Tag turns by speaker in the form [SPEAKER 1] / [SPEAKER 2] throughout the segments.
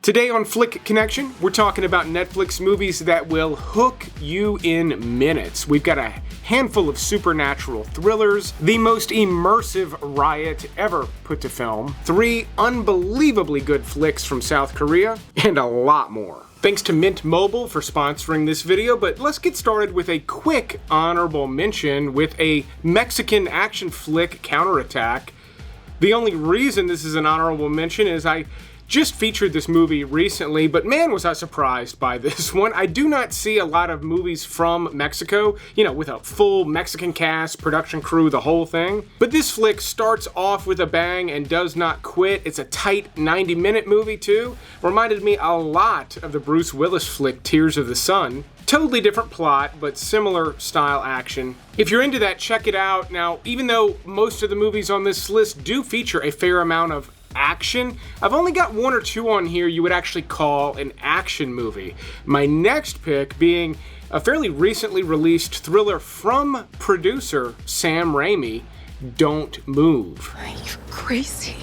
[SPEAKER 1] Today on Flick Connection, we're talking about Netflix movies that will hook you in minutes. We've got a handful of supernatural thrillers, the most immersive riot ever put to film, 3 unbelievably good flicks from South Korea, and a lot more. Thanks to Mint Mobile for sponsoring this video, but let's get started with a quick honorable mention with a Mexican action flick, Counterattack. The only reason this is an honorable mention is I just featured this movie recently, but man was I surprised by this one. I do not see a lot of movies from Mexico, with a full Mexican cast, production crew, the whole thing. But this flick starts off with a bang and does not quit. It's a tight 90-minute movie too. Reminded me a lot of the Bruce Willis flick Tears of the Sun. Totally different plot, but similar style action. If you're into that, check it out. Now, even though most of the movies on this list do feature a fair amount of action, I've only got 1 or 2 on here you would actually call an action movie. My next pick being a fairly recently released thriller from producer Sam Raimi, Don't Move.
[SPEAKER 2] Are you crazy?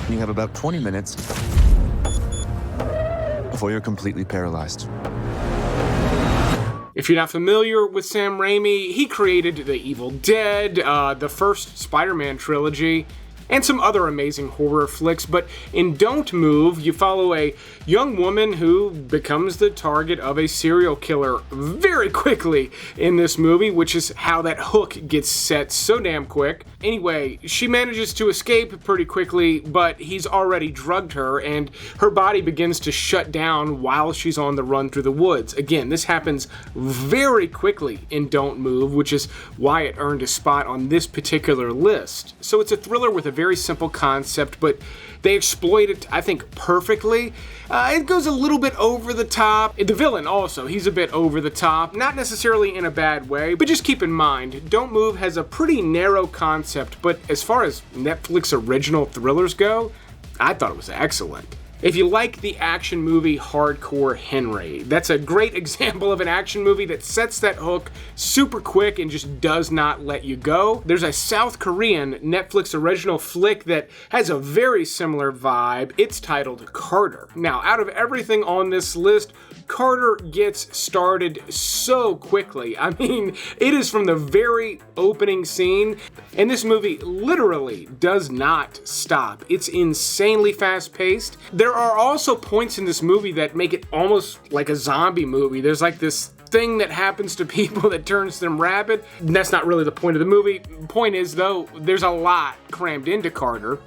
[SPEAKER 3] You have about 20 minutes before you're completely paralyzed.
[SPEAKER 1] If you're not familiar with Sam Raimi, he created The Evil Dead, the first Spider-Man trilogy, and some other amazing horror flicks, but in Don't Move, you follow a young woman who becomes the target of a serial killer very quickly in this movie, which is how that hook gets set so damn quick. Anyway, she manages to escape pretty quickly, but he's already drugged her, and her body begins to shut down while she's on the run through the woods. Again, this happens very quickly in Don't Move, which is why it earned a spot on this particular list. So it's a thriller with a very simple concept, but they exploit it, I think, perfectly. It goes a little bit over the top. The villain also, he's a bit over the top. Not necessarily in a bad way, but just keep in mind, Don't Move has a pretty narrow concept, but as far as Netflix original thrillers go, I thought it was excellent. If you like the action movie Hardcore Henry, that's a great example of an action movie that sets that hook super quick and just does not let you go. There's a South Korean Netflix original flick that has a very similar vibe. It's titled Carter. Now, out of everything on this list, Carter gets started so quickly. I mean, it is from the very opening scene, and this movie literally does not stop. It's insanely fast-paced. There are also points in this movie that make it almost like a zombie movie. There's like this thing that happens to people that turns them rabid. That's not really the point of the movie. The point is, though, there's a lot crammed into Carter,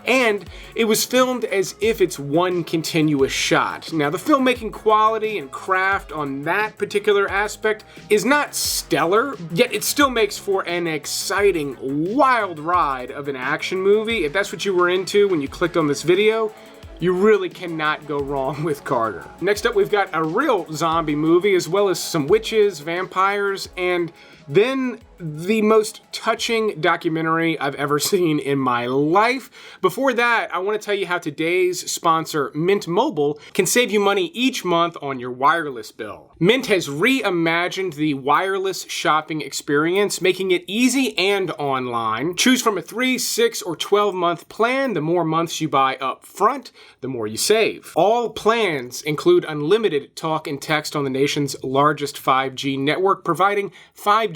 [SPEAKER 1] and it was filmed as if it's one continuous shot. Now, the filmmaking quality and craft on that particular aspect is not stellar, yet it still makes for an exciting, wild ride of an action movie. If that's what you were into when you clicked on this video, you really cannot go wrong with Carter. Next up, we've got a real zombie movie, as well as some witches, vampires, and then the most touching documentary I've ever seen in my life. Before that, I want to tell you how today's sponsor, Mint Mobile, can save you money each month on your wireless bill. Mint has reimagined the wireless shopping experience, making it easy and online. Choose from a 3, 6, or 12-month plan. The more months you buy up front, the more you save. All plans include unlimited talk and text on the nation's largest 5G network, providing 5G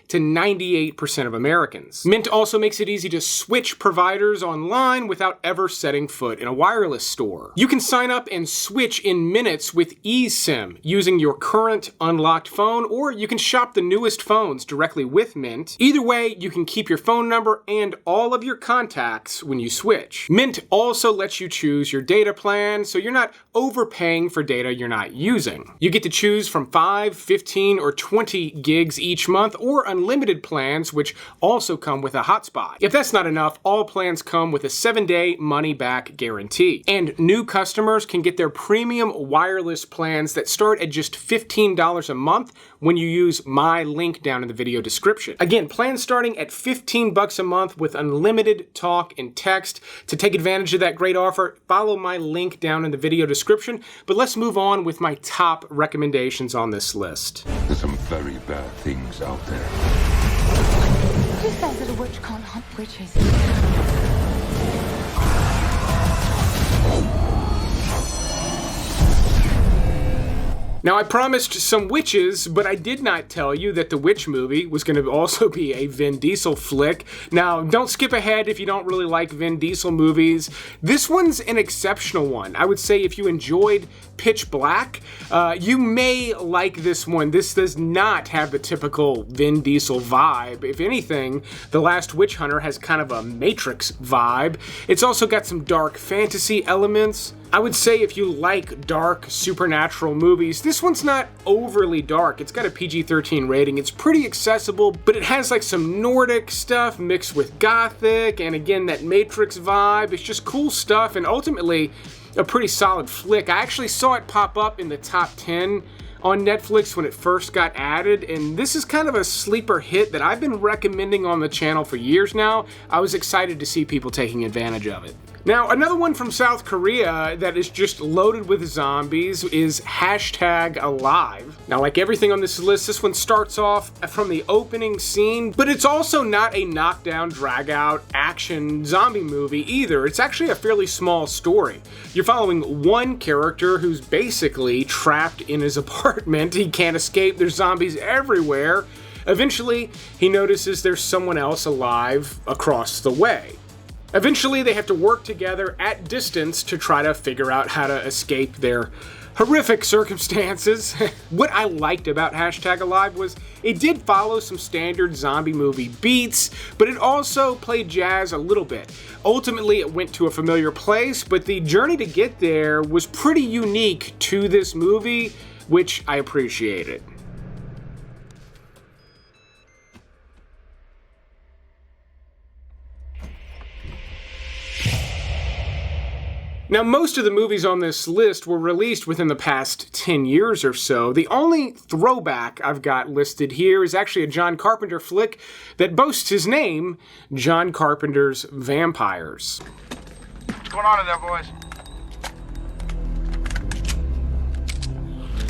[SPEAKER 1] to 98% of Americans. Mint also makes it easy to switch providers online without ever setting foot in a wireless store. You can sign up and switch in minutes with eSIM using your current unlocked phone, or you can shop the newest phones directly with Mint. Either way, you can keep your phone number and all of your contacts when you switch. Mint also lets you choose your data plan, so you're not overpaying for data you're not using. You get to choose from 5, 15, or 20 gigs each month, or unlimited plans, which also come with a hotspot. If that's not enough, all plans come with a 7-day money-back guarantee. And new customers can get their premium wireless plans that start at just $15 a month when you use my link down in the video description. Again, plans starting at $15 a month with unlimited talk and text. To take advantage of that great offer, follow my link down in the video description. But let's move on with my top recommendations on this list.
[SPEAKER 4] There's some very bad things out there.
[SPEAKER 2] Who says that a witch can't hunt witches?
[SPEAKER 1] Now, I promised some witches, but I did not tell you that the Witch movie was going to also be a Vin Diesel flick. Now, don't skip ahead if you don't really like Vin Diesel movies. This one's an exceptional one. I would say if you enjoyed Pitch Black, you may like this one. This does not have the typical Vin Diesel vibe. If anything, The Last Witch Hunter has kind of a Matrix vibe. It's also got some dark fantasy elements. I would say if you like dark supernatural movies, this one's not overly dark. It's got a PG-13 rating. It's pretty accessible, but it has like some Nordic stuff mixed with Gothic, and again, that Matrix vibe. It's just cool stuff, and ultimately, a pretty solid flick. I actually saw it pop up in the top 10 on Netflix when it first got added, and this is kind of a sleeper hit that I've been recommending on the channel for years now. I was excited to see people taking advantage of it. Now, another one from South Korea that is just loaded with zombies is #Alive. Now, like everything on this list, this one starts off from the opening scene, but it's also not a knockdown, drag-out action zombie movie either. It's actually a fairly small story. You're following one character who's basically trapped in his apartment. He can't escape. There's zombies everywhere. Eventually, he notices there's someone else alive across the way. Eventually, they have to work together at distance to try to figure out how to escape their horrific circumstances. What I liked about #Alive was it did follow some standard zombie movie beats, but it also played jazz a little bit. Ultimately, it went to a familiar place, but the journey to get there was pretty unique to this movie, which I appreciated. Now, most of the movies on this list were released within the past 10 years or so. The only throwback I've got listed here is actually a John Carpenter flick that boasts his name, John Carpenter's Vampires.
[SPEAKER 5] What's going on in there, boys?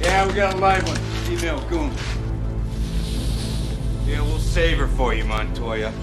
[SPEAKER 6] Yeah, we got a live one. Female goon.
[SPEAKER 5] Yeah, we'll save her for you, Montoya.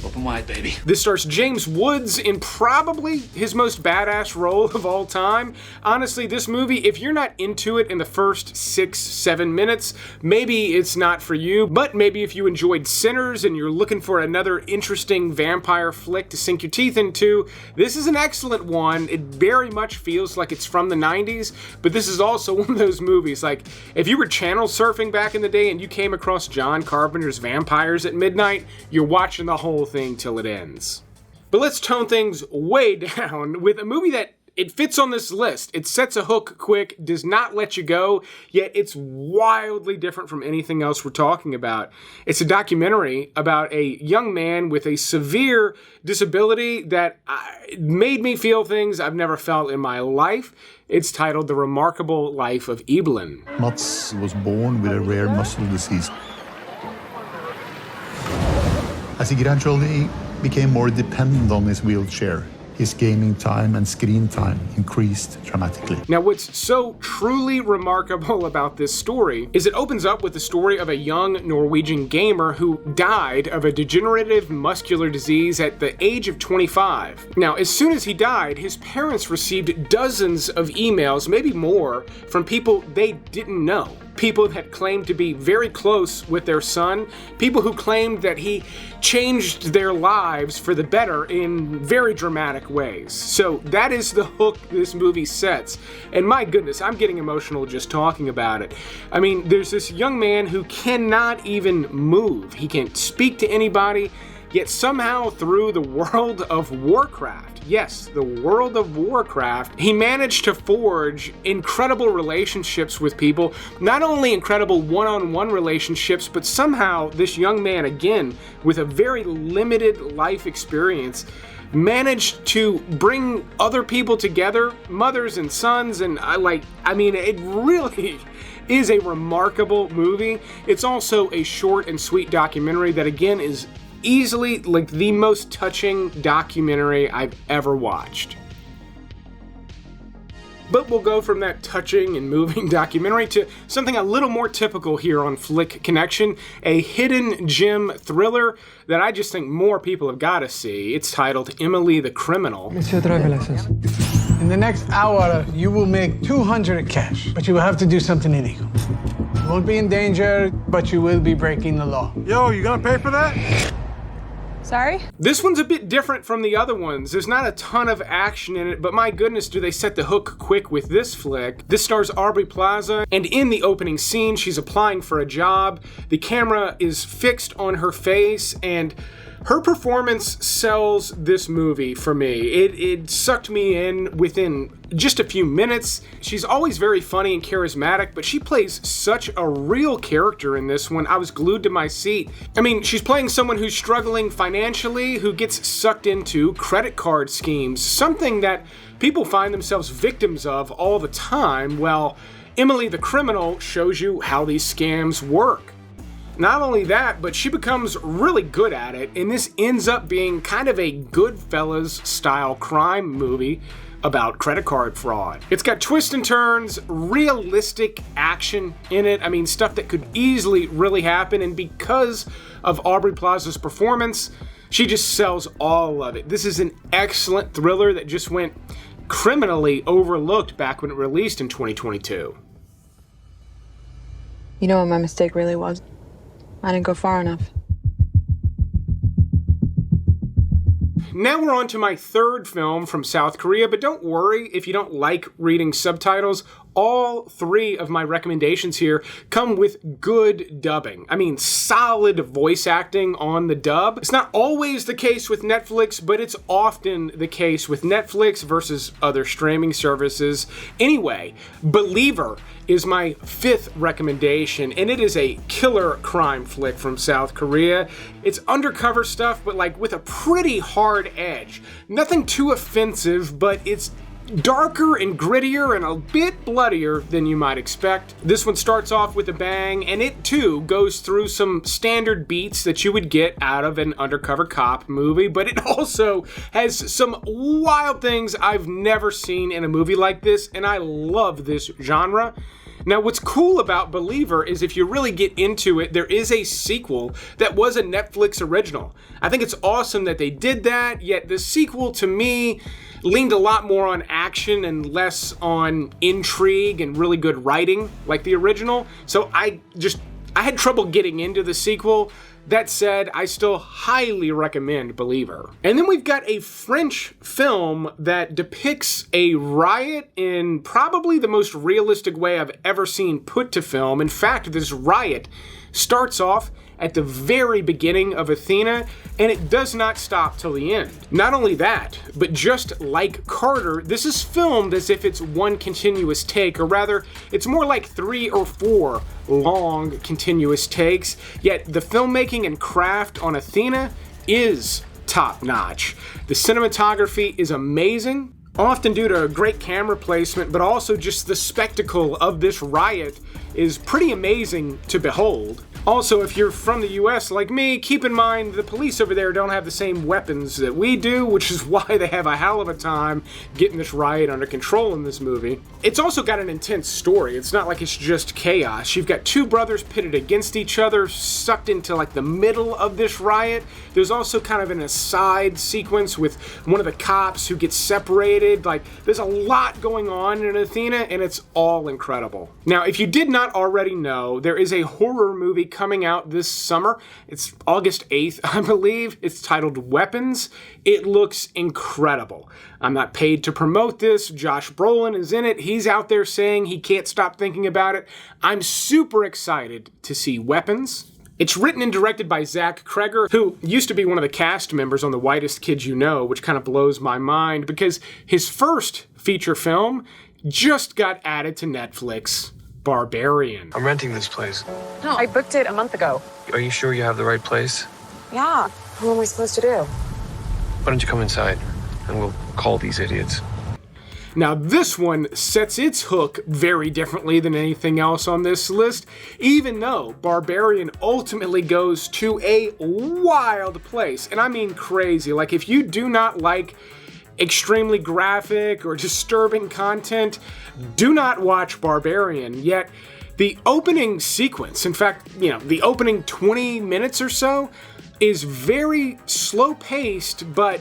[SPEAKER 6] Open wide, baby.
[SPEAKER 1] This stars James Woods in probably his most badass role of all time. Honestly, this movie, if you're not into it in the first 6-7 minutes, maybe it's not for you, but maybe if you enjoyed Sinners and you're looking for another interesting vampire flick to sink your teeth into, this is an excellent one. It very much feels like it's from the 90s, but this is also one of those movies, like, if you were channel surfing back in the day and you came across John Carpenter's Vampires at midnight, you're watching the whole thing till it ends. But let's tone things way down with a movie that it fits on this list. It sets a hook quick, does not let you go, yet it's wildly different from anything else we're talking about. It's a documentary about a young man with a severe disability that made me feel things I've never felt in my life. It's titled The Remarkable Life of Ibelin.
[SPEAKER 7] Mats was born with a rare muscle disease. As he gradually became more dependent on his wheelchair, his gaming time and screen time increased dramatically.
[SPEAKER 1] Now, what's so truly remarkable about this story is it opens up with the story of a young Norwegian gamer who died of a degenerative muscular disease at the age of 25. Now, as soon as he died, his parents received dozens of emails, maybe more, from people they didn't know. People that claimed to be very close with their son, people who claimed that he changed their lives for the better in very dramatic ways. So that is the hook this movie sets. And my goodness, I'm getting emotional just talking about it. I mean, there's this young man who cannot even move. He can't speak to anybody, yet somehow through the world of Warcraft, yes, the world of Warcraft, he managed to forge incredible relationships with people, not only incredible one-on-one relationships, but somehow this young man, again, with a very limited life experience, managed to bring other people together, mothers and sons, and it really is a remarkable movie. It's also a short and sweet documentary that, again, is easily like the most touching documentary I've ever watched. But we'll go from that touching and moving documentary to something a little more typical here on Flick Connection, a hidden gem thriller that I just think more people have got to see. It's titled Emily the Criminal.
[SPEAKER 8] Monsieur, driver license. In the next hour, you will make 200 cash, but you will have to do something illegal. You won't be in danger, but you will be breaking the law.
[SPEAKER 6] Yo, you gonna pay for that?
[SPEAKER 2] Sorry?
[SPEAKER 1] This one's a bit different from the other ones. There's not a ton of action in it, but my goodness, do they set the hook quick with this flick. This stars Aubrey Plaza, and in the opening scene, she's applying for a job. The camera is fixed on her face, and her performance sells this movie for me. It sucked me in within just a few minutes. She's always very funny and charismatic, but she plays such a real character in this one. I was glued to my seat. I mean, she's playing someone who's struggling financially, who gets sucked into credit card schemes, something that people find themselves victims of all the time. Well, Emily the Criminal shows you how these scams work. Not only that, but she becomes really good at it, and this ends up being kind of a Goodfellas-style crime movie about credit card fraud. It's got twists and turns, realistic action in it. I mean, stuff that could easily really happen, and because of Aubrey Plaza's performance, she just sells all of it. This is an excellent thriller that just went criminally overlooked back when it released in 2022.
[SPEAKER 9] You know what my mistake really was? I didn't go far enough.
[SPEAKER 1] Now we're on to my third film from South Korea, but don't worry if you don't like reading subtitles. All three of my recommendations here come with good dubbing. I mean, solid voice acting on the dub. It's not always the case with Netflix, but it's often the case with Netflix versus other streaming services. Anyway, Believer is my fifth recommendation, and it is a killer crime flick from South Korea. It's undercover stuff, but like with a pretty hard edge. Nothing too offensive, but it's darker and grittier and a bit bloodier than you might expect. This one starts off with a bang, and it too goes through some standard beats that you would get out of an undercover cop movie, but it also has some wild things I've never seen in a movie like this, and I love this genre. Now, what's cool about Believer is if you really get into it, there is a sequel that was a Netflix original. I think it's awesome that they did that, yet the sequel to me leaned a lot more on action and less on intrigue and really good writing like the original. So I had trouble getting into the sequel. That said, I still highly recommend Believer. And then we've got a French film that depicts a riot in probably the most realistic way I've ever seen put to film. In fact, this riot starts off at the very beginning of Athena, and it does not stop till the end. Not only that, but just like Carter, this is filmed as if it's one continuous take, or rather, it's more like 3 or 4 long continuous takes, yet the filmmaking and craft on Athena is top-notch. The cinematography is amazing, often due to great camera placement, but also just the spectacle of this riot is pretty amazing to behold. Also, if you're from the US like me, keep in mind the police over there don't have the same weapons that we do, which is why they have a hell of a time getting this riot under control in this movie. It's also got an intense story. It's not like it's just chaos. You've got 2 brothers pitted against each other, sucked into like the middle of this riot. There's also kind of an aside sequence with one of the cops who gets separated. Like, there's a lot going on in Athena, and it's all incredible. Now, if you did not already know, there is a horror movie coming out this summer. It's August 8th, I believe. It's titled Weapons. It looks incredible. I'm not paid to promote this. Josh Brolin is in it. He's out there saying he can't stop thinking about it. I'm super excited to see Weapons. It's written and directed by Zach Kreger, who used to be one of the cast members on The Whitest Kids You Know, which kind of blows my mind because his first feature film just got added to Netflix, Barbarian.
[SPEAKER 10] I'm renting this place.
[SPEAKER 11] No, I booked it a month ago.
[SPEAKER 10] Are you sure you have the right place?
[SPEAKER 11] Yeah. What am I supposed to do?
[SPEAKER 10] Why don't you come inside and we'll call these idiots.
[SPEAKER 1] Now, this one sets its hook very differently than anything else on this list, even though Barbarian ultimately goes to a wild place. And I mean crazy. Like, if you do not like extremely graphic or disturbing content, do not watch Barbarian. Yet, the opening sequence, in fact, the opening 20 minutes or so, is very slow-paced, but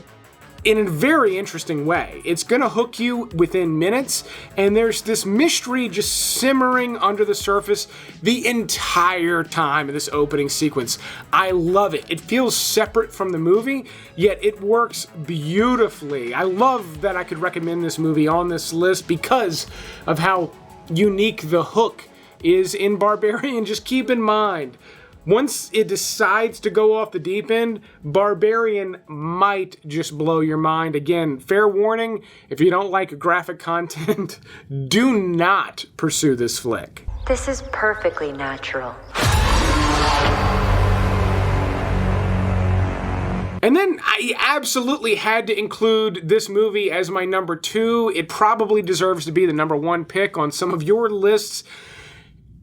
[SPEAKER 1] in a very interesting way. It's gonna hook you within minutes, and there's this mystery just simmering under the surface the entire time of this opening sequence. I love it. It feels separate from the movie, yet it works beautifully. I love that I could recommend this movie on this list because of how unique the hook is in Barbarian. Just keep in mind, once it decides to go off the deep end, Barbarian might just blow your mind. Again, fair warning, if you don't like graphic content, do not pursue this flick.
[SPEAKER 11] This is perfectly natural.
[SPEAKER 1] And then I absolutely had to include this movie as my number 2. It probably deserves to be the number 1 pick on some of your lists.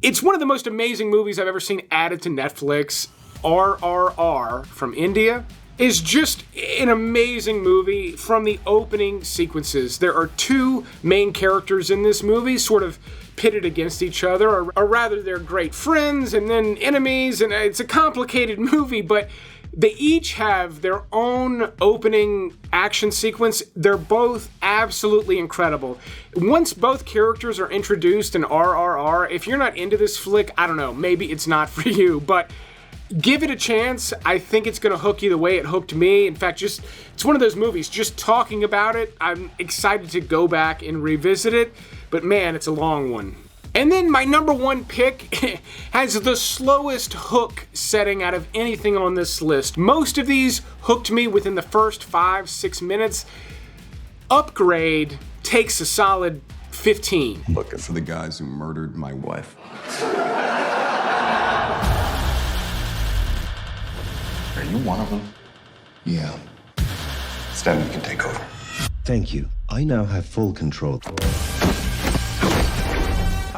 [SPEAKER 1] It's one of the most amazing movies I've ever seen added to Netflix. RRR from India is just an amazing movie from the opening sequences. There are 2 main characters in this movie, sort of pitted against each other, or rather they're great friends and then enemies, and it's a complicated movie, but they each have their own opening action sequence. They're both absolutely incredible. Once both characters are introduced in RRR, if you're not into this flick, I don't know, maybe it's not for you, but give it a chance. I think it's going to hook you the way it hooked me. In fact, it's one of those movies, just talking about it, I'm excited to go back and revisit it, but man, it's a long one. And then my number 1 pick has the slowest hook setting out of anything on this list. Most of these hooked me within the first 5-6 minutes. Upgrade takes a solid 15.
[SPEAKER 12] Looking for the guys who murdered my wife. Are you one of them? Yeah. Stan, you can take over.
[SPEAKER 13] Thank you. I now have full control.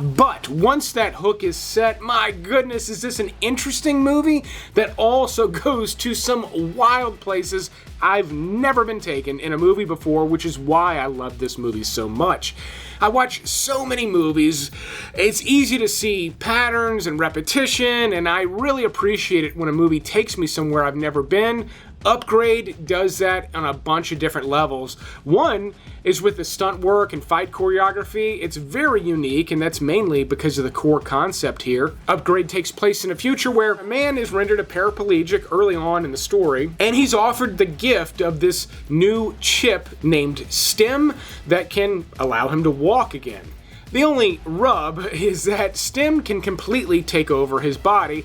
[SPEAKER 1] But once that hook is set, my goodness, is this an interesting movie that also goes to some wild places I've never been taken in a movie before, which is why I love this movie so much. I watch so many movies, it's easy to see patterns and repetition, and I really appreciate it when a movie takes me somewhere I've never been. Upgrade does that on a bunch of different levels. One is with the stunt work and fight choreography. It's very unique, and that's mainly because of the core concept here. Upgrade takes place in a future where a man is rendered a paraplegic early on in the story, and he's offered the gift of this new chip named STEM that can allow him to walk again. The only rub is that STEM can completely take over his body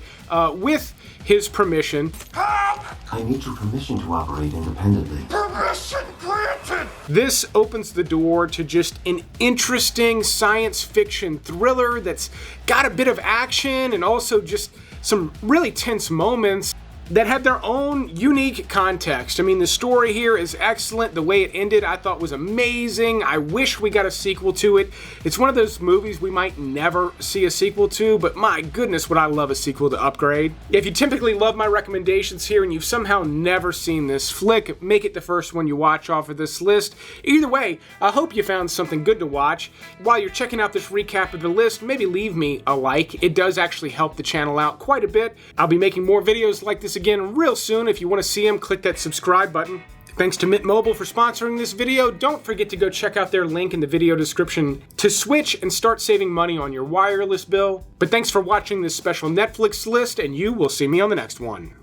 [SPEAKER 1] with his permission.
[SPEAKER 14] I need your permission to operate independently.
[SPEAKER 5] Permission granted!
[SPEAKER 1] This opens the door to just an interesting science fiction thriller that's got a bit of action and also just some really tense moments that have their own unique context. I mean, the story here is excellent. The way it ended, I thought was amazing. I wish we got a sequel to it. It's one of those movies we might never see a sequel to, but my goodness, would I love a sequel to Upgrade. If you typically love my recommendations here and you've somehow never seen this flick, make it the first one you watch off of this list. Either way, I hope you found something good to watch. While you're checking out this recap of the list, maybe leave me a like. It does actually help the channel out quite a bit. I'll be making more videos like this again real soon. If you want to see them, click that subscribe button. Thanks to Mint Mobile for sponsoring this video. Don't forget to go check out their link in the video description to switch and start saving money on your wireless bill. But thanks for watching this special Netflix list, and you will see me on the next one.